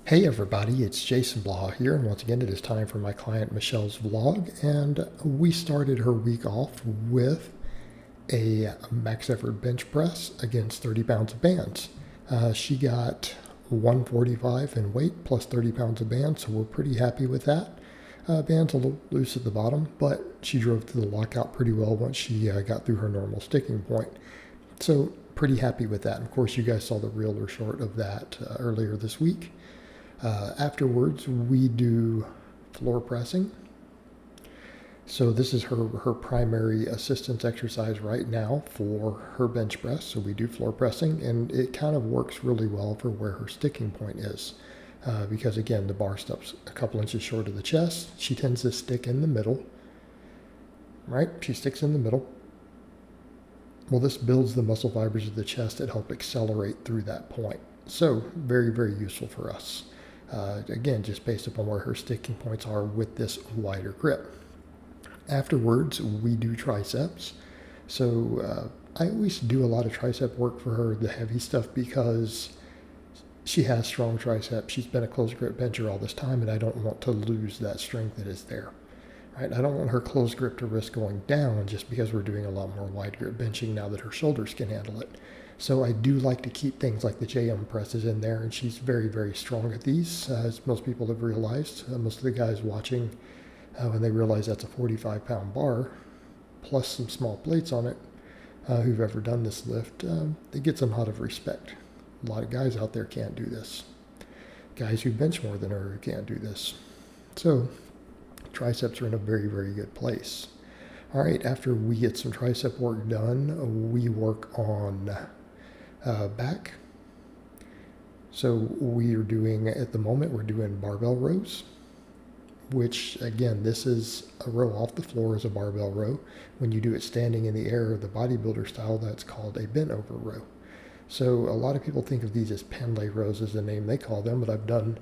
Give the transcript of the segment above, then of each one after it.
Hey everybody, it's Jason Blaha here, and once again it is time for my client Michelle's vlog, and we started her week off with a max effort bench press against 30 pounds of bands. She got 145 in weight plus 30 pounds of bands, so we're pretty happy with that. Band's a little loose at the bottom, but she drove through the lockout pretty well once she got through her normal sticking point. So pretty happy with that. And of course, you guys saw the reel or short of that earlier this week. Afterwards, we do floor pressing. So this is her primary assistance exercise right now for her bench press. So we do floor pressing, and it kind of works really well for where her sticking point is. Because again, the bar stops a couple inches short of the chest. She tends to stick in the middle, right? She sticks in the middle. Well, this builds the muscle fibers of the chest that help accelerate through that point. So very, very useful for us. Again, just based upon where her sticking points are with this wider grip. Afterwards, we do triceps. So I always do a lot of tricep work for her, the heavy stuff, because she has strong triceps. She's been a closed grip bencher all this time, and I don't want to lose that strength that is there. Right? I don't want her closed grip to risk going down just because we're doing a lot more wide grip benching now that her shoulders can handle it. So I do like to keep things like the JM presses in there, and she's very, very strong at these, as most people have realized. Most of the guys watching, when they realize that's a 45-pound bar, plus some small plates on it, who've ever done this lift, it gets them out of respect. A lot of guys out there can't do this. Guys who bench more than her can't do this. So triceps are in a very, very good place. All right, after we get some tricep work done, we work on back. So we are doing, at the moment, we're doing barbell rows, which again, this is a row off the floor as a barbell row. When you do it standing in the air, the bodybuilder style, that's called a bent over row. So a lot of people think of these as Pendlay rows is the name they call them, but I've done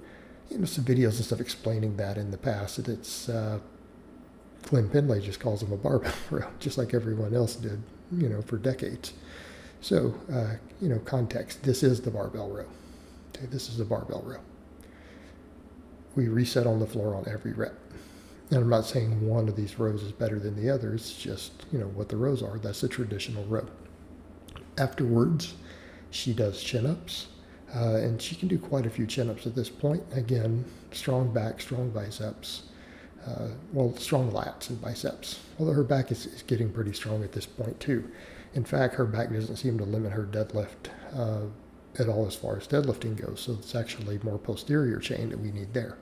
some videos and stuff explaining that in the past. It's Glenn Pendlay just calls them a barbell row, just like everyone else did, for decades. So, context, this is the barbell row. Okay, this is the barbell row. We reset on the floor on every rep. And I'm not saying one of these rows is better than the other. It's just, what the rows are. That's the traditional row. Afterwards, she does chin-ups. And she can do quite a few chin-ups at this point. Again, strong back, strong biceps. Strong lats and biceps. Although her back is getting pretty strong at this point too. In fact, her back doesn't seem to limit her deadlift at all as far as deadlifting goes. So it's actually more posterior chain that we need there.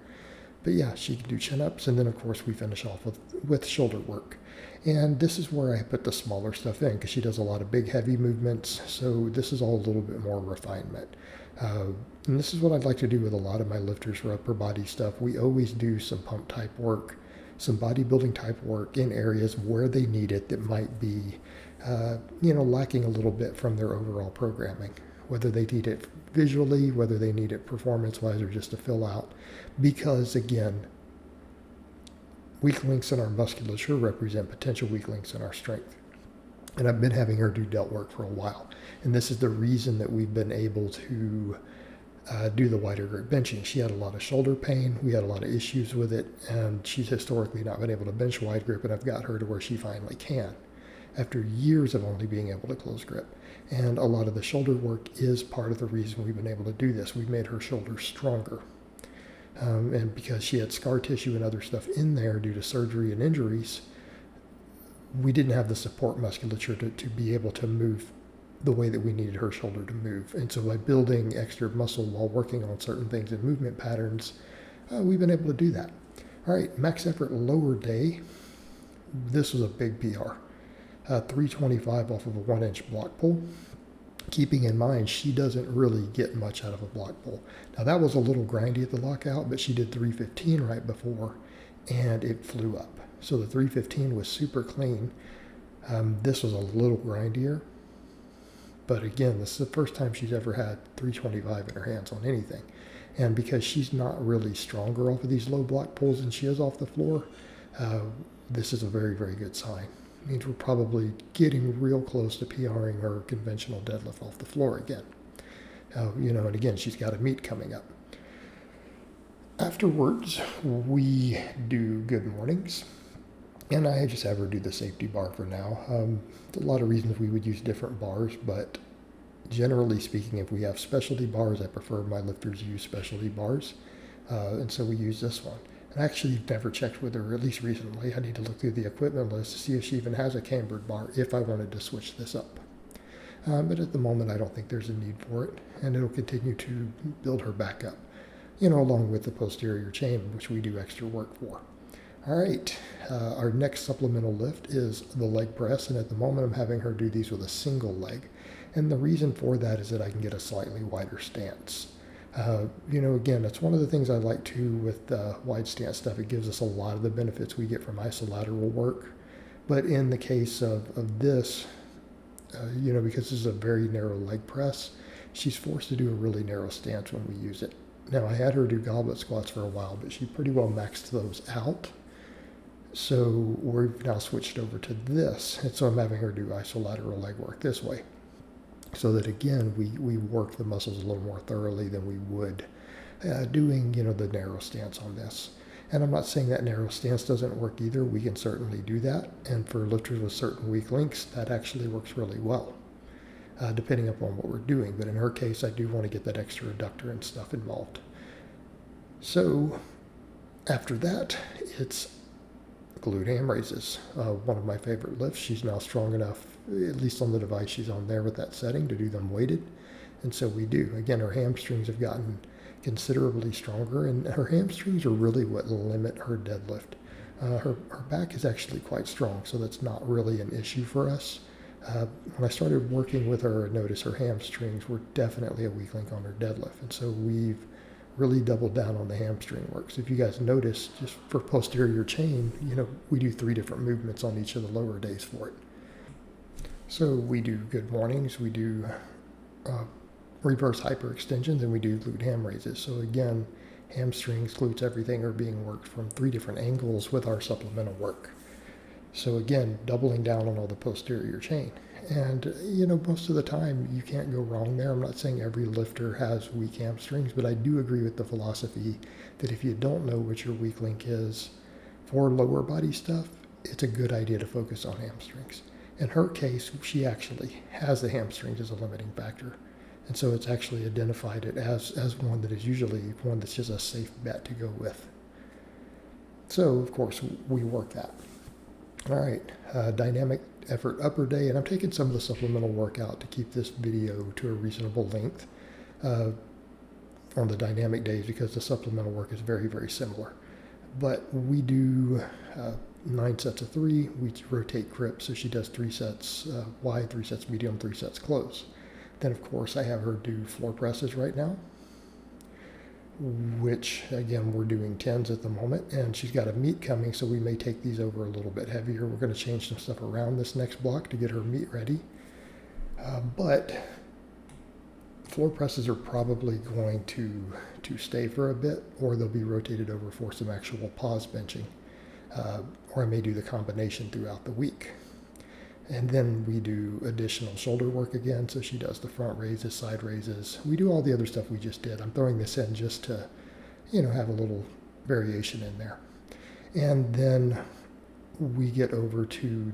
But yeah, she can do chin-ups, and then of course we finish off with shoulder work. And this is where I put the smaller stuff in, because she does a lot of big, heavy movements. So this is all a little bit more refinement. And this is what I'd like to do with a lot of my lifters for upper body stuff. We always do some pump type work, some bodybuilding type work in areas where they need it that might be, lacking a little bit from their overall programming. Whether they need it visually, whether they need it performance-wise, or just to fill out. Because again, weak links in our musculature represent potential weak links in our strength. And I've been having her do delt work for a while. And this is the reason that we've been able to do the wider grip benching. She had a lot of shoulder pain. We had a lot of issues with it. And she's historically not been able to bench wide grip. And I've got her to where she finally can, after years of only being able to close grip. And a lot of the shoulder work is part of the reason we've been able to do this. We've made her shoulders stronger. And because she had scar tissue and other stuff in there due to surgery and injuries, we didn't have the support musculature to be able to move the way that we needed her shoulder to move. And so by building extra muscle while working on certain things and movement patterns, we've been able to do that. All right, max effort lower day. This was a big PR. 325 off of a 1-inch block pull. Keeping in mind, she doesn't really get much out of a block pull. Now that was a little grindy at the lockout, but she did 315 right before, and it flew up. So the 315 was super clean. This was a little grindier, but again, this is the first time she's ever had 325 in her hands on anything. And because she's not really stronger off of these low block pulls than she is off the floor, this is a very, very good sign. Means we're probably getting real close to PRing her conventional deadlift off the floor again. And again, she's got a meet coming up. Afterwards, we do good mornings. And I just have her do the safety bar for now. A lot of reasons we would use different bars, but generally speaking, if we have specialty bars, I prefer my lifters use specialty bars. And so we use this one. And I actually never checked with her, at least recently. I need to look through the equipment list to see if she even has a cambered bar if I wanted to switch this up. But at the moment, I don't think there's a need for it. And it'll continue to build her back up, along with the posterior chain, which we do extra work for. All right, our next supplemental lift is the leg press, and at the moment I'm having her do these with a single leg. And the reason for that is that I can get a slightly wider stance. Again, that's one of the things I like too with wide stance stuff. It gives us a lot of the benefits we get from isolateral work. But in the case of this, because this is a very narrow leg press, she's forced to do a really narrow stance when we use it. Now, I had her do goblet squats for a while, but she pretty well maxed those out. So we've now switched over to this. And so I'm having her do isolateral leg work this way. So that, again, we work the muscles a little more thoroughly than we would doing, the narrow stance on this. And I'm not saying that narrow stance doesn't work either. We can certainly do that. And for lifters with certain weak links, that actually works really well, depending upon what we're doing. But in her case, I do want to get that extra adductor and stuff involved. So after that, it's glute ham raises, one of my favorite lifts. She's now strong enough, at least on the device she's on there with that setting, to do them weighted. And so we do. Again, her hamstrings have gotten considerably stronger, and her hamstrings are really what limit her deadlift. Her back is actually quite strong, so that's not really an issue for us. When I started working with her, I noticed her hamstrings were definitely a weak link on her deadlift. And so we've really doubled down on the hamstring work. So if you guys notice, just for posterior chain, we do 3 different movements on each of the lower days for it. So we do good mornings, we do reverse hyperextensions, and we do glute ham raises. So again, hamstrings, glutes, everything are being worked from 3 different angles with our supplemental work. So again, doubling down on all the posterior chain. And, most of the time you can't go wrong there. I'm not saying every lifter has weak hamstrings, but I do agree with the philosophy that if you don't know what your weak link is for lower body stuff, it's a good idea to focus on hamstrings. In her case, she actually has the hamstrings as a limiting factor. And so it's actually identified it as one that is usually one that's just a safe bet to go with. So, of course, we work that. All right, dynamic effort upper day, and I'm taking some of the supplemental work out to keep this video to a reasonable length on the dynamic days because the supplemental work is very, very similar. But we do 9 sets of 3. We rotate grip, so she does 3 sets wide, 3 sets medium, 3 sets close. Then, of course, I have her do floor presses right now, which, again, we're doing 10s at the moment, and she's got a meet coming, so we may take these over a little bit heavier. We're going to change some stuff around this next block to get her meet ready. But floor presses are probably going to stay for a bit, or they'll be rotated over for some actual pause benching, or I may do the combination throughout the week. And then we do additional shoulder work again. So she does the front raises, side raises. We do all the other stuff we just did. I'm throwing this in just to, have a little variation in there. And then we get over to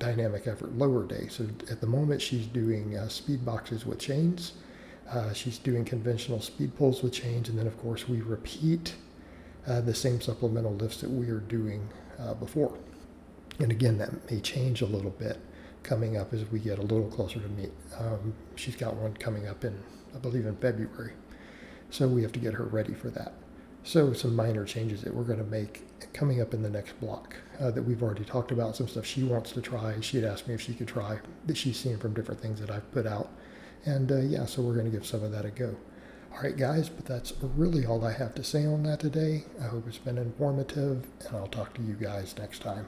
dynamic effort lower day. So at the moment she's doing speed boxes with chains. She's doing conventional speed pulls with chains. And then of course we repeat the same supplemental lifts that we were doing before. And again, that may change a little bit coming up as we get a little closer to meet. She's got one coming up I believe in February. So we have to get her ready for that. So some minor changes that we're going to make coming up in the next block that we've already talked about, some stuff she wants to try. She had asked me if she could try that she's seen from different things that I've put out. And so we're going to give some of that a go. All right, guys, but that's really all I have to say on that today. I hope it's been informative, and I'll talk to you guys next time.